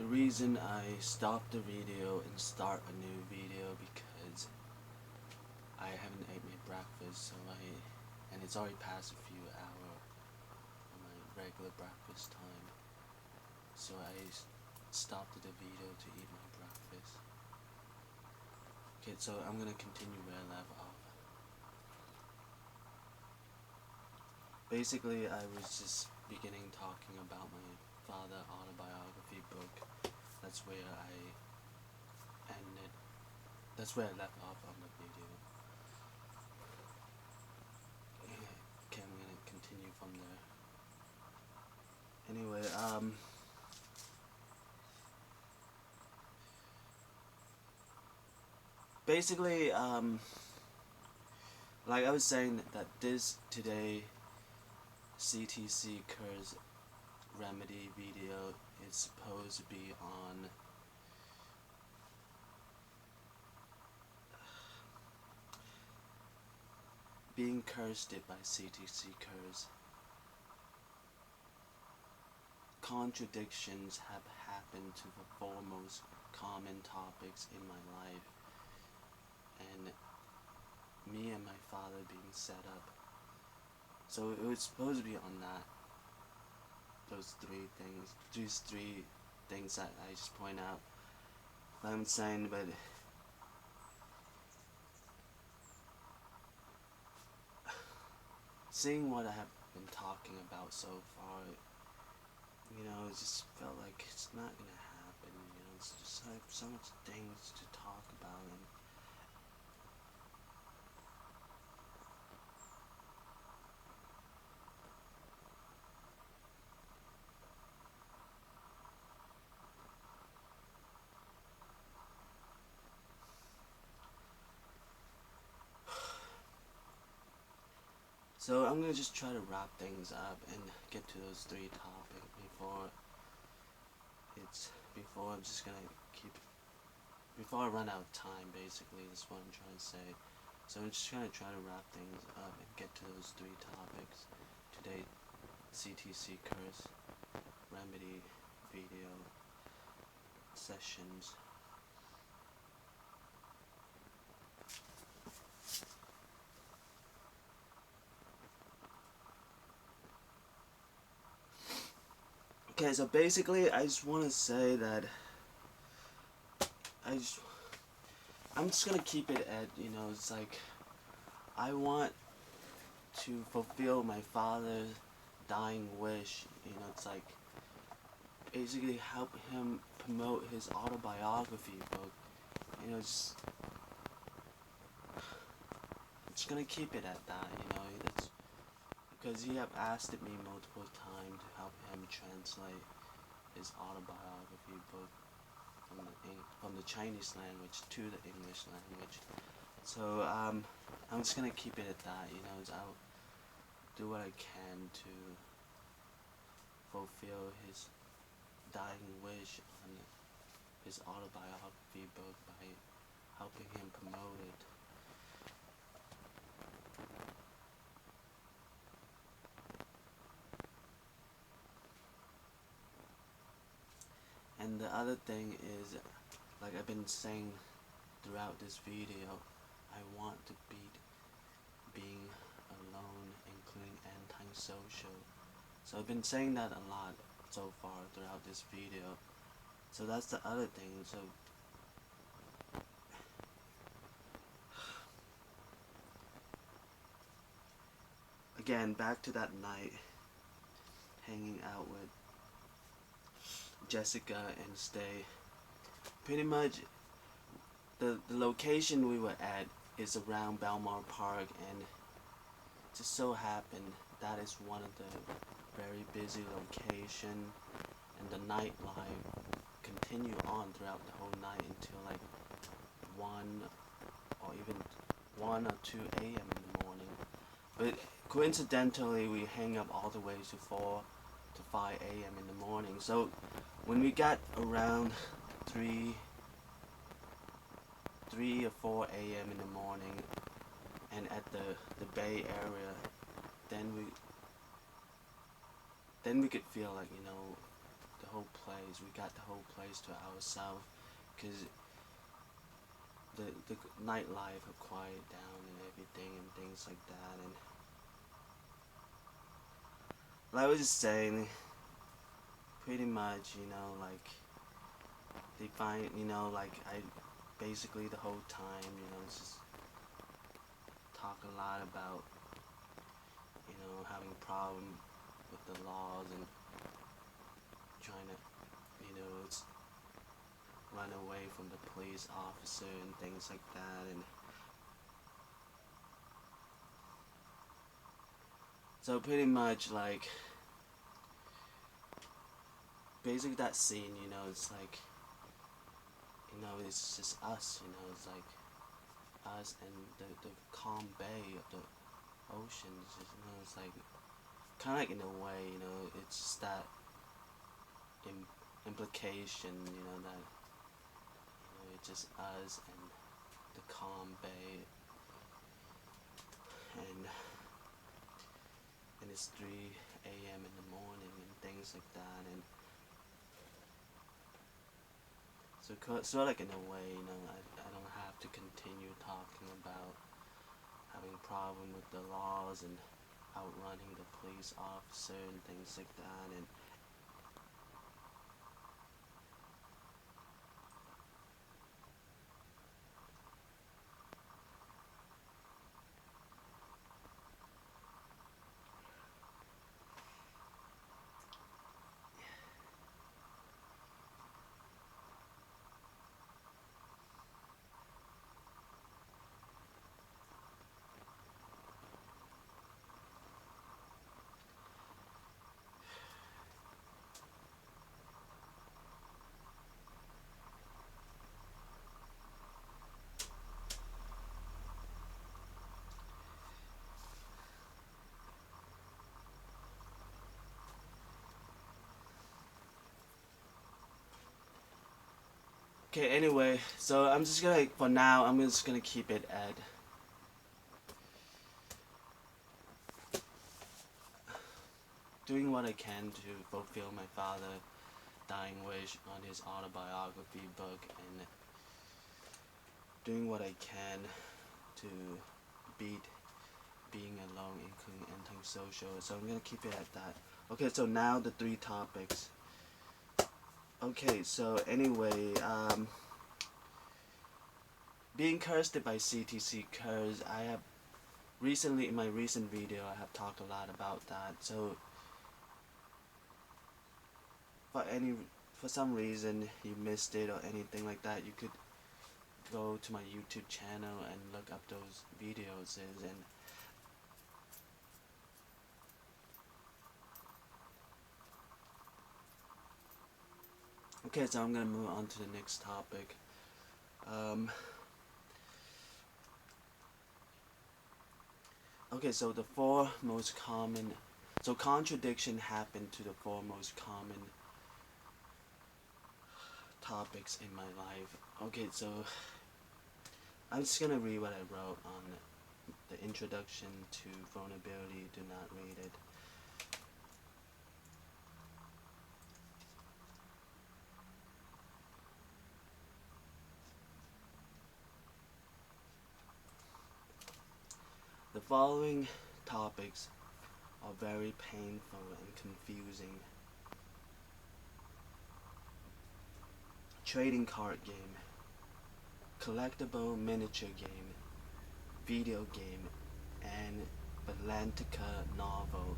The reason I stopped the video and start a new video because I haven't ate my breakfast, and it's already past a few hours on my regular breakfast time, so I stopped the video to eat my breakfast. Okay, so I'm gonna continue where I left off. Basically, I was just beginning talking about my father autobiography book. That's where I ended. That's where I left off on the video. Okay, I'm gonna continue from there. Anyway, basically, like I was saying that this today CTC curse remedy video is supposed to be on being cursed by CTC curse. Contradictions have happened to the foremost common topics in my life, and me and my father being set up. So it was supposed to be on that. Those these three things that I just point out. But I'm saying, but seeing what I have been talking about so far, it just felt like it's not gonna happen. It's just like so much things to talk about, so I'm gonna just try to wrap things up and get to those three topics before I'm just gonna before I run out of time. Basically, that's what I'm trying to say. So I'm just gonna try to wrap things up and get to those three topics today. CTC curse remedy video sessions. Okay, so basically I just want to say that I'm just gonna keep it at, it's like I want to fulfill my father's dying wish. It's like basically help him promote his autobiography book. Just gonna keep it at that. That's because he have asked me multiple times to help him translate his autobiography book from the Chinese language to the English language. So I'm just gonna keep it at that. I'll do what I can to fulfill his dying wish on his autobiography book by helping him promote it. And the other thing is, like I've been saying throughout this video, I want to beat being alone, including antisocial. So I've been saying that a lot so far throughout this video. So that's the other thing. So again, back to that night hanging out with Jessica and Stay. Pretty much the location we were at is around Belmar Park, and just so happened that is one of the very busy location, and the nightlife continue on throughout the whole night until like 1 or even 1 or 2 a.m. in the morning. But coincidentally, we hang up all the way to 4 to 5 a.m. in the morning. So when we got around 3 or 4 a.m. in the morning and at the Bay Area, then we could feel like, the whole place. We got the whole place to ourselves, because the nightlife have quieted down and everything and things like that. And like I was just saying, pretty much, like they find, like I basically the whole time, just talk a lot about, having a problem with the laws and trying to, it's run away from the police officer and things like that. And so pretty much, like, basically that scene, it's like, it's just us, it's like us and the calm bay of the ocean. It's just, it's like, kind of like in a way, it's just that implication, that, it's just us and the calm bay, and it's 3 a.m. in the morning and things like that. And so sort of like in a way, I don't have to continue talking about having a problem with the laws and outrunning the police officer and things like that. And okay, anyway, so I'm just gonna, for now, I'm just gonna keep it at doing what I can to fulfill my father's dying wish on his autobiography book, and doing what I can to beat being alone, including antisocial. So I'm gonna keep it at that. Okay, so now the 3 topics. Okay, so anyway, being cursed by CTC curse, I have recently, in my recent video, I have talked a lot about that. So for some reason you missed it or anything like that, you could go to my YouTube channel and look up those videos. And okay, so I'm gonna move on to the next topic. Okay, so the 4 most common, so contradiction happened to the 4 most common topics in my life. Okay, so I'm just gonna read what I wrote on the introduction to vulnerability. Do not read it. The following topics are very painful and confusing. Trading card game, collectible miniature game, video game, and Batlantica novels.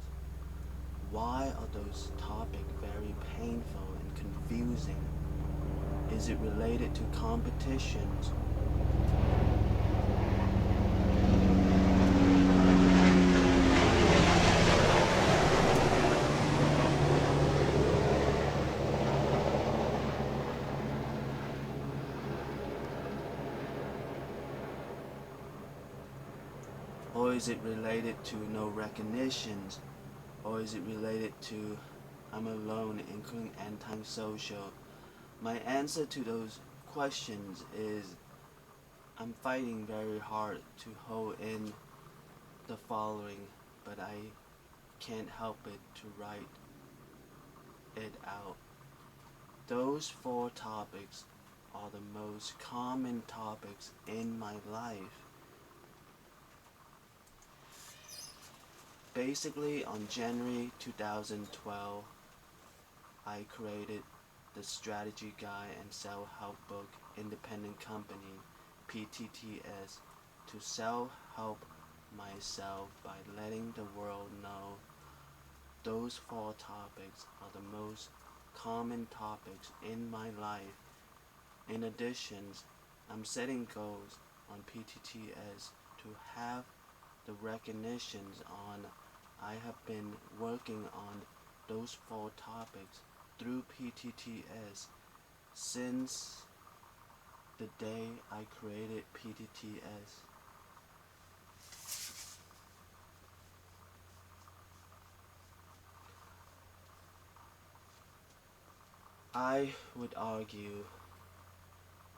Why are those topics very painful and confusing? Is it related to competitions? Or is it related to no recognitions? Or is it related to I'm alone, including antisocial? My answer to those questions is I'm fighting very hard to hold in the following, but I can't help it to write it out. those four topics are the most common topics in my life. Basically, on January 2012, I created the strategy guide and self-help book independent company, PTTS, to self-help myself by letting the world know those four topics are the most common topics in my life. In addition, I'm setting goals on PTTS to have the recognitions on I have been working on those four topics through PTTS since the day I created PTTS. I would argue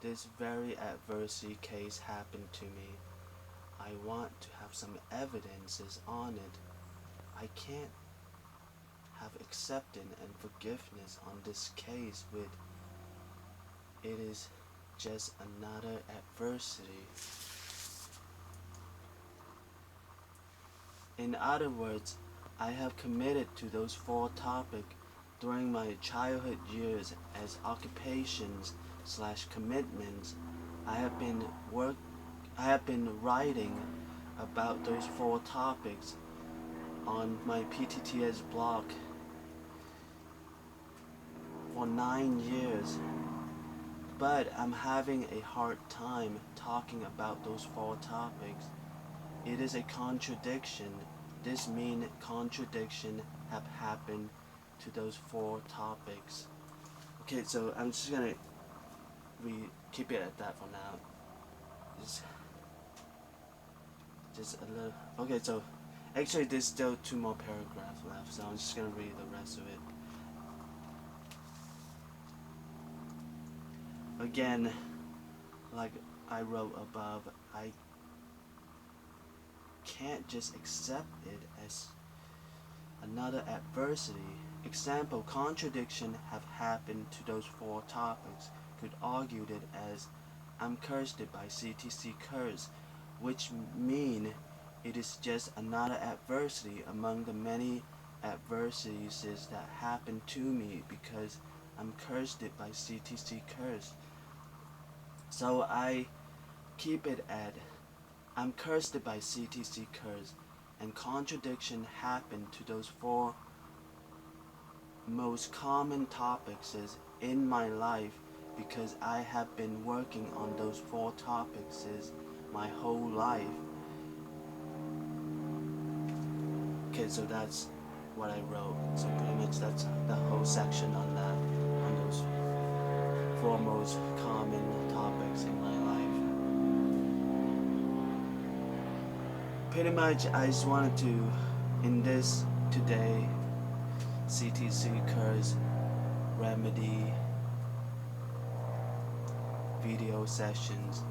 this very adversity case happened to me. I want to have some evidences on it. I can't have acceptance and forgiveness on this case with it is just another adversity. In other words, I have committed to those four topics during my childhood years as occupations / commitments. I have been writing about those four topics on my PTTS blog for 9 years, but I'm having a hard time talking about those four topics. It is a contradiction. This means contradiction have happened to those four topics. Okay, so I'm just gonna keep it at that for now. Just a little. Okay, so actually there's still 2 more paragraphs left, so I'm just gonna read the rest of it. Again, like I wrote above, I can't just accept it as another adversity. Example, contradiction have happened to those four topics. Could argue it as I'm cursed by CTC curse, which mean it is just another adversity among the many adversities that happen to me because I'm cursed by CTC curse. So I keep it at I'm cursed by CTC curse, and contradiction happened to those four most common topics is in my life because I have been working on those four topics is my whole life. Okay, so that's what I wrote. So pretty much that's the whole section on that, on those four most common topics in my life. Pretty much I just wanted to, in this today, CTC curse remedy video sessions,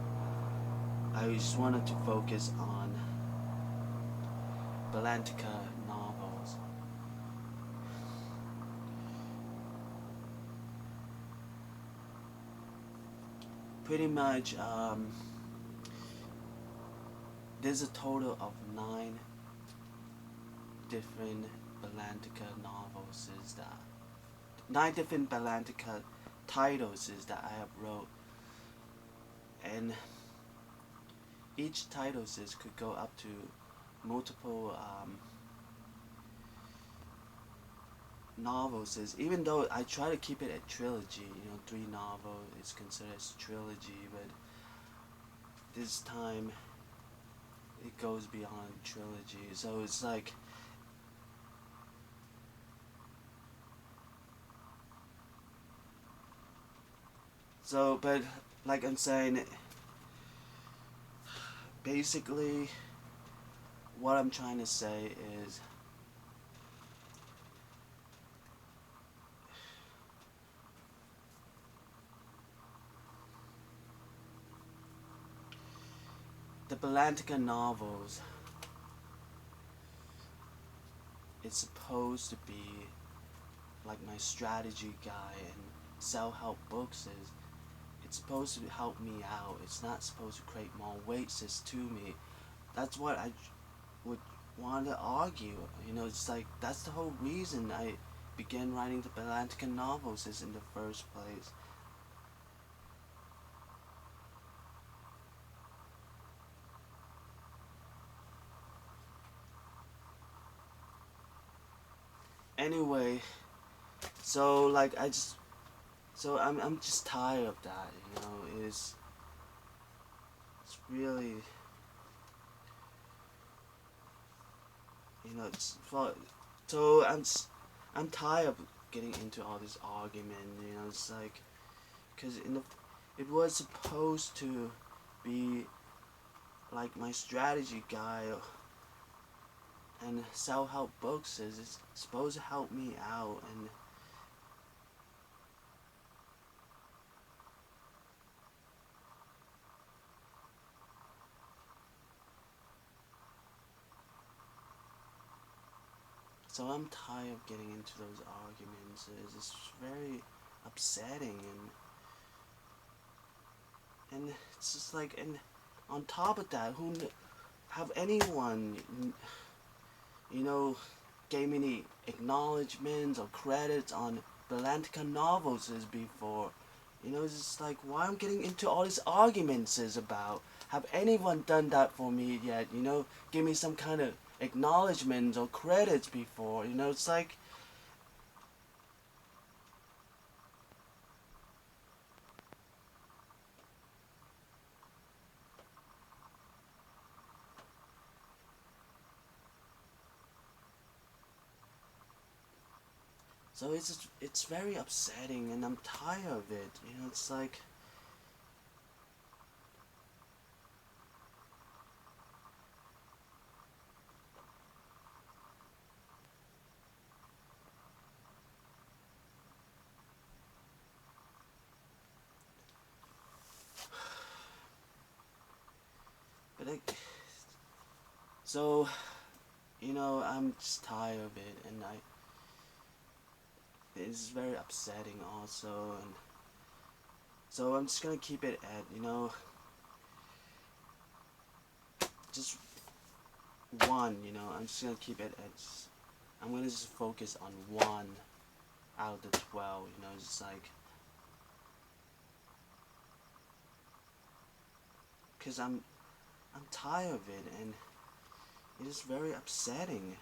I just wanted to focus on Batlantica novels. Pretty much, there's a total of 9 different Batlantica novels. Is that 9 different Batlantica titles is that I have wrote, and each title could go up to multiple novels. Even though I try to keep it a trilogy, 3 novels is considered as trilogy, but this time it goes beyond trilogy. So it's like but like I'm saying, basically what I'm trying to say is the Batlantica novels, it's supposed to be like my strategy guide and self-help books is it's supposed to help me out. It's not supposed to create more weights to me. That's what I would want to argue. It's like that's the whole reason I began writing the Batlantica novels is in the first place. Anyway, so like I'm just tired of that. It's really it's so I'm tired of getting into all this argument. It's like because it was supposed to be like my strategy guide and self-help books is it's supposed to help me out. And so I'm tired of getting into those arguments. It's very upsetting. And it's just like, and on top of that, who have anyone you know gave me any acknowledgements or credits on Batlantica novels is before. It's just like why I'm getting into all these arguments is about. Have anyone done that for me yet? Give me some kind of acknowledgements or credits before. It's like so it's very upsetting and I'm tired of it. It's like but so I'm just tired of it and it's very upsetting also. And so I'm just gonna keep it at just one. I'm just gonna keep it at I'm gonna just focus on one out of the 12. Just like because I'm tired of it and it is very upsetting.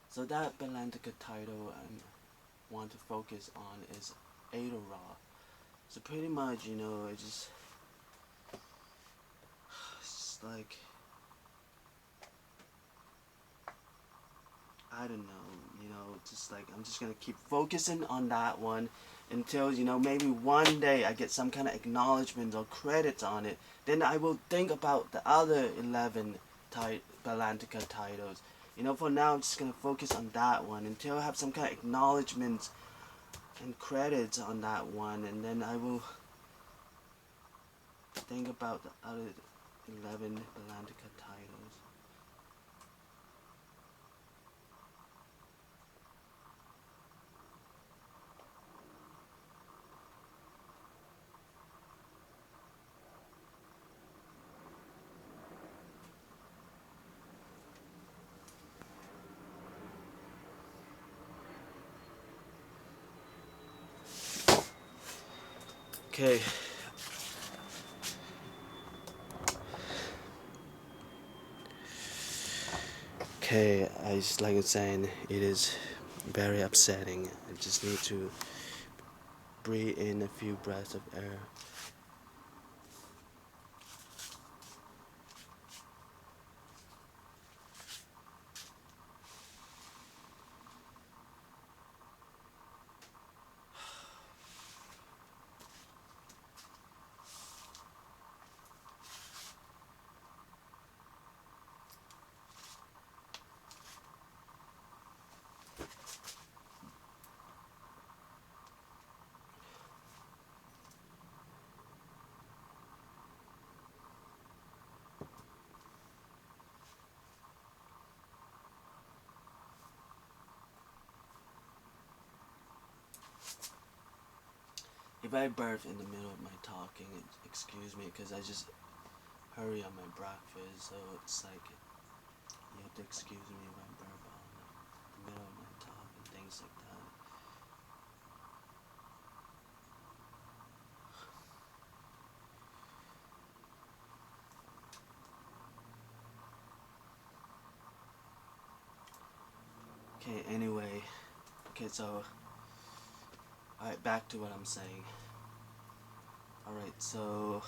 So that Batlantica title I want to focus on is Adora. So pretty much, it's just like I don't know, just like I'm just gonna keep focusing on that one until maybe one day I get some kind of acknowledgement or credits on it. Then I will think about the other 11 Batlantica titles. For now I'm just gonna focus on that one until I have some kind of acknowledgement and credits on that one, and then I will think about the other 11 Batlantica titles. Okay. Okay, I just like I was saying, it is very upsetting. I just need to breathe in a few breaths of air. If I burp in the middle of my talking, excuse me, because I just hurry on my breakfast, so it's like you have to excuse me if I burp on the middle of my talk and things like that. Okay, anyway, okay, so, alright, back to what I'm saying. Alright, so,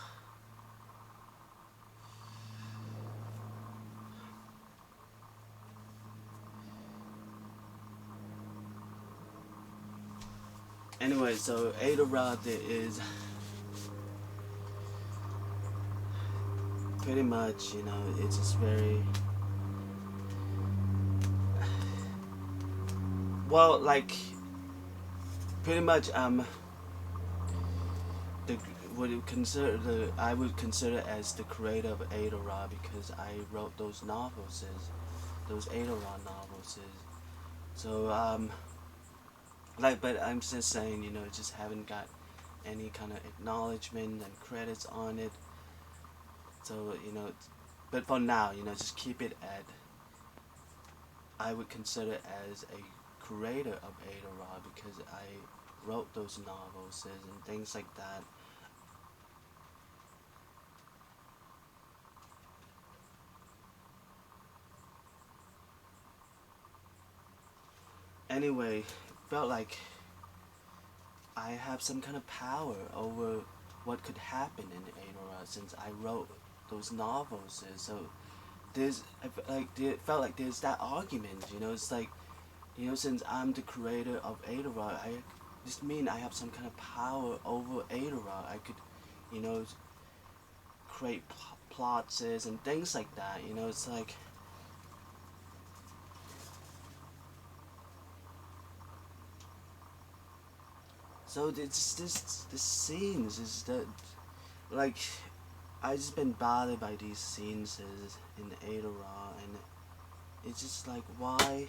anyway, so Ada is pretty much, you know, it's just very, well, like, pretty much, the I would consider as the creator of Ada because I wrote those novels, those Ada novels. So, like, but I'm just saying, you know, just haven't got any kind of acknowledgement and credits on it. So, you know, but for now, you know, just keep it at, I would consider as a creator of Ada because I wrote those novels and things like that. Anyway, felt like I have some kind of power over what could happen in Ada since I wrote those novels. So I felt like there's that argument, you know, it's like, you know, since I'm the creator of Ada, this mean I have some kind of power over Ada. I could, you know, create plots and things like that, you know, it's like, so it's this scenes is that, like, I just been bothered by these scenes in Ada and it's just like, why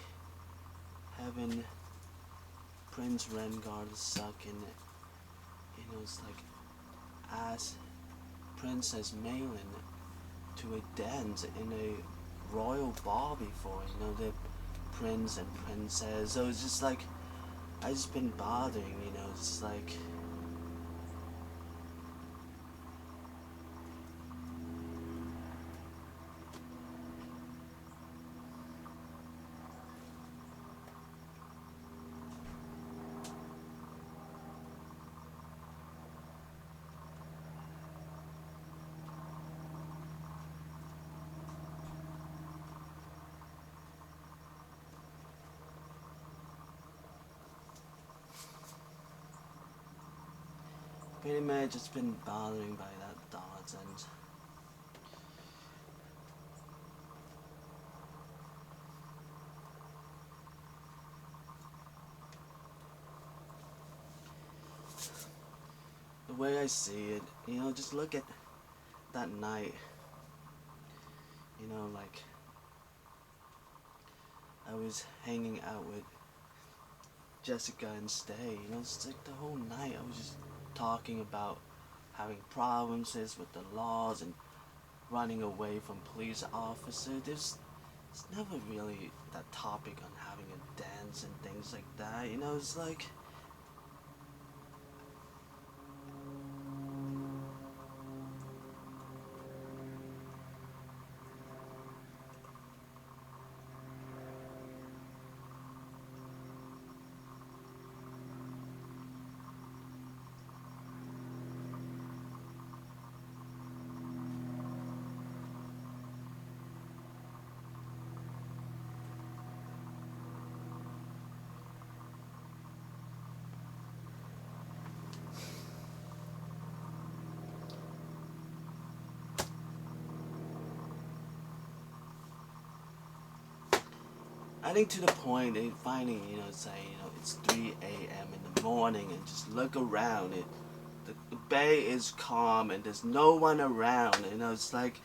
having Prince Rengar suck in it, you know, it's like, ask Princess Malin to a dance in a royal ball before, you know, the prince and princess. So it's just like, I just been bothering, you know, it's like, pretty much just been bothering by that thoughts and the way I see it, you know, just look at that night, you know, like, I was hanging out with Jessica and Stay, you know, it's like the whole night I was just talking about having problems with the laws and running away from police officers. It's never really that topic on having a dance and things like that, you know, it's like, I think to the point they finally, you know, say, you know, it's 3 a.m. in the morning and just look around. The bay is calm and there's no one around. You know, it's like,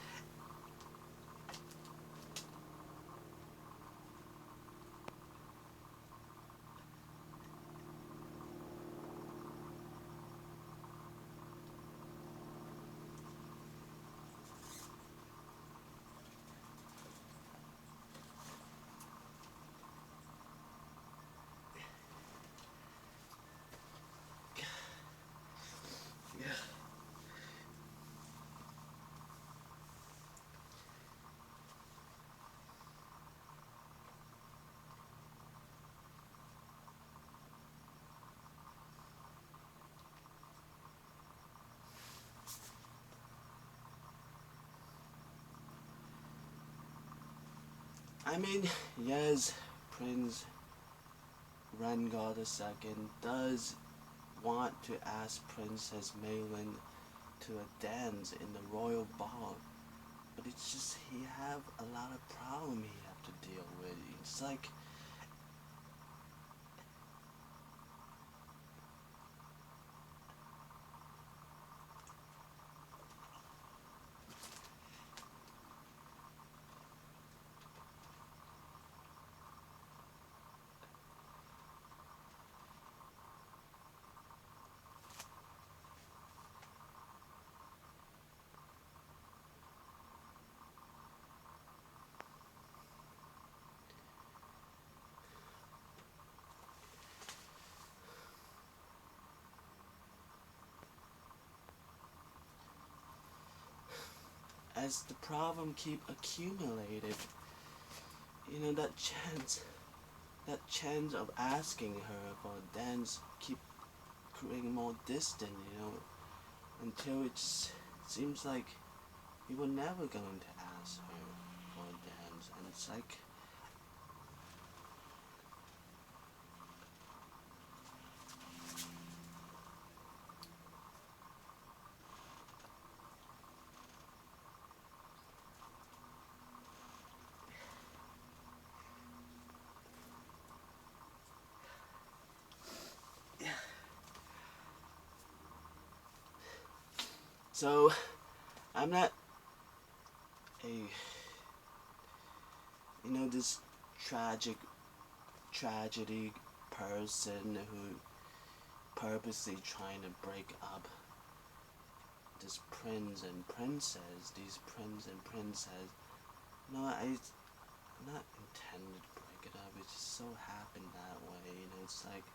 I mean, yes, Prince Rhaegar II does want to ask Princess Maylin to a dance in the royal ball, but it's just he have a lot of problem he have to deal with. It's like as the problem keep accumulated, that chance of asking her for a dance keep creating more distant, until it just seems like he were never going to ask her for a dance, and it's like, so I'm not a, this tragedy person who purposely trying to break up this prince and princess, these prince and princess. No, I'm not intended to break it up. It just so happened that way. It's like,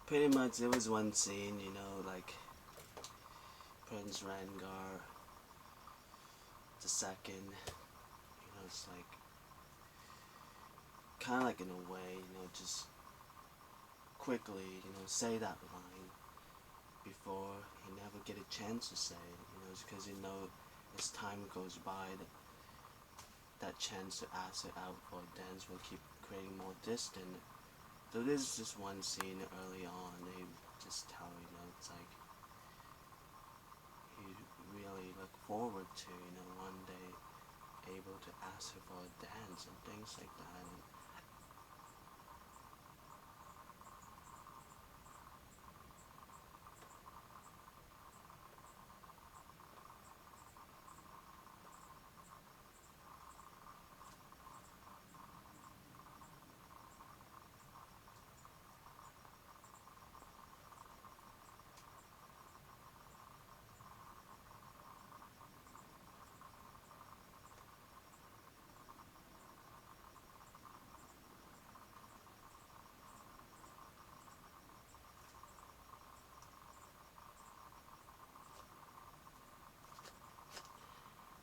pretty much there was one scene, like Prince Rhaegar the second, it's like kind of like in a way, just quickly, say that line before he never get a chance to say it, because as time goes by, that chance to ask it out for a dance will keep creating more distant. So there's just one scene early on, they just tell, it's like he really look forward to, one day able to ask her for a dance and things like that.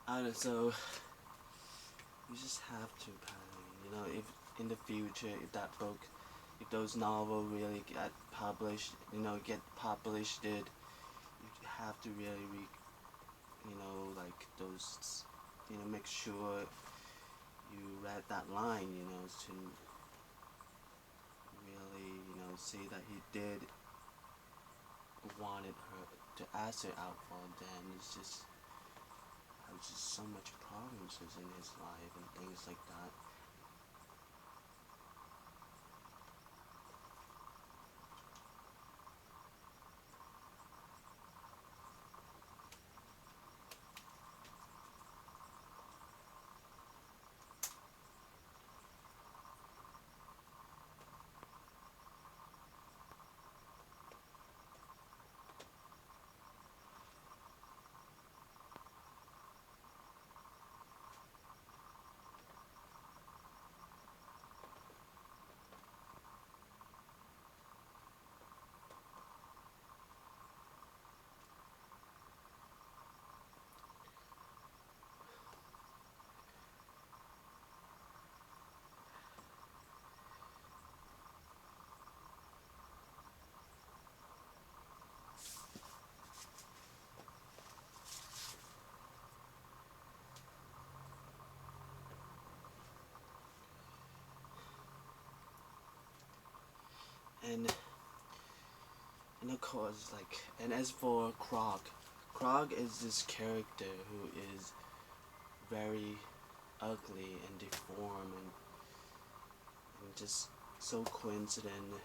And so you just have to, if in the future, if that book, if those novels really get published, you have to really like those, make sure you read that line, to really, see that he did wanted her to ask her out for, then it's just have just so much problems in his life and things like that. And and of course, like, and as for Krog is this character who is very ugly and deformed and just so coincident.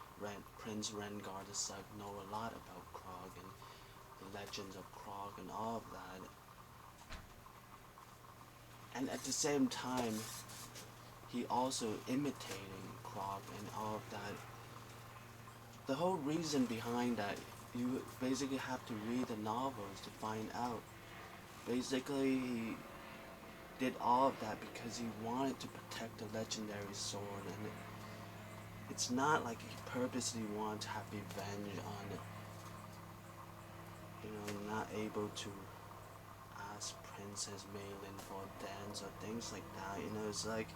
Prince Rengar II know a lot about Krog and the legends of Krog and all of that. And at the same time, he also imitating Krog and all of that. The whole reason behind that, you basically have to read the novels to find out. Basically, he did all of that because he wanted to protect the legendary sword, and it's not like he purposely wanted to have revenge on, not able to ask Princess Maylin for a dance or things like that. It's like,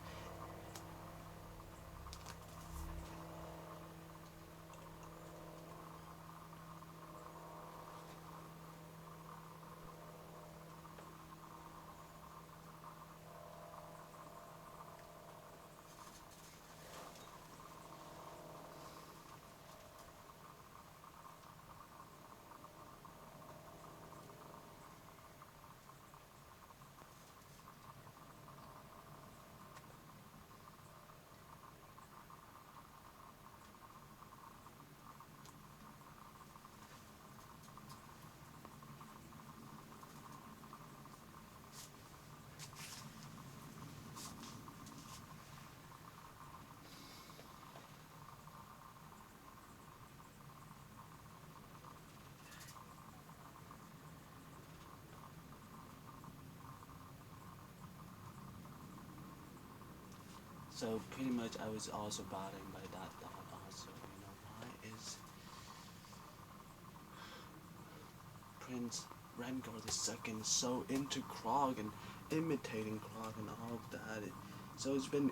so pretty much I was also bothered by that thought also. Why is Prince Rengar II so into Krog and imitating Krog and all of that? So it's been